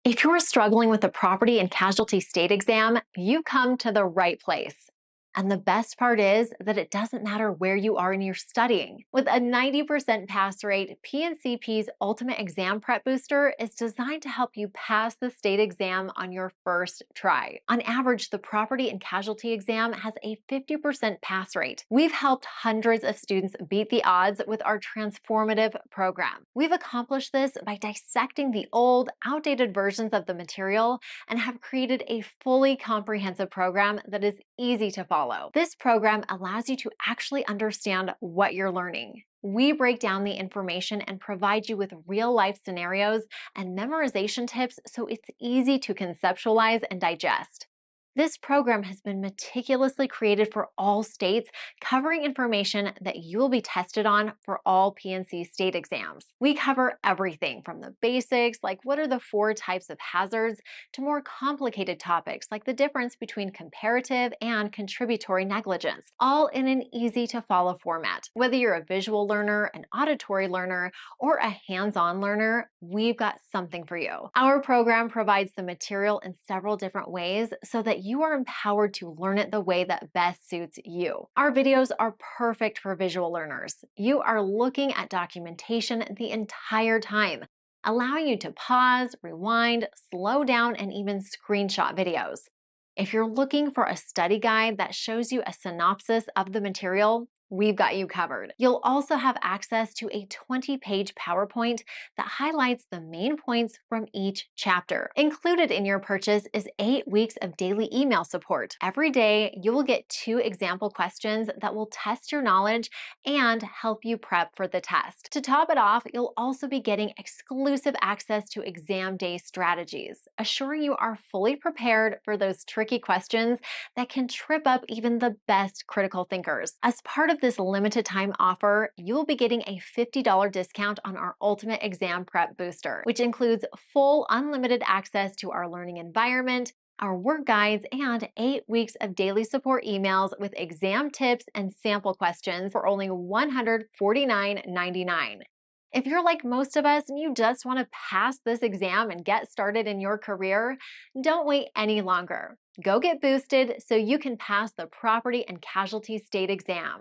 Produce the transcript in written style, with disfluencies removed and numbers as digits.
If you're struggling with a property and casualty state exam, you've come to the right place. And the best part is that it doesn't matter where you are in your studying. With a 90% pass rate, P&CP's Ultimate Exam Prep Booster is designed to help you pass the state exam on your first try. On average, the property and casualty exam has a 50% pass rate. We've helped hundreds of students beat the odds with our transformative program. We've accomplished this by dissecting the old, outdated versions of the material and have created a fully comprehensive program that is easy to follow. This program allows you to actually understand what you're learning. We break down the information and provide you with real-life scenarios and memorization tips so it's easy to conceptualize and digest. This program has been meticulously created for all states, covering information that you will be tested on for all P&C state exams. We cover everything from the basics, like what are the 4 types of hazards, to more complicated topics like the difference between comparative and contributory negligence, all in an easy-to-follow format. Whether you're a visual learner, an auditory learner, or a hands-on learner, we've got something for you. Our program provides the material in several different ways so that you are empowered to learn it the way that best suits you. Our videos are perfect for visual learners. You are looking at documentation the entire time, allowing you to pause, rewind, slow down, and even screenshot videos. If you're looking for a study guide that shows you a synopsis of the material, we've got you covered. You'll also have access to a 20-page PowerPoint that highlights the main points from each chapter. Included in your purchase is 8 weeks of daily email support. Every day, you will get 2 example questions that will test your knowledge and help you prep for the test. To top it off, you'll also be getting exclusive access to exam day strategies, assuring you are fully prepared for those tricky questions that can trip up even the best critical thinkers. As part of this limited time offer, you will be getting a $50 discount on our Ultimate Exam Prep Booster, which includes full unlimited access to our learning environment, our work guides, and 8 weeks of daily support emails with exam tips and sample questions for only $149.99. If you're like most of us and you just want to pass this exam and get started in your career, don't wait any longer. Go get boosted so you can pass the property and casualty state exam.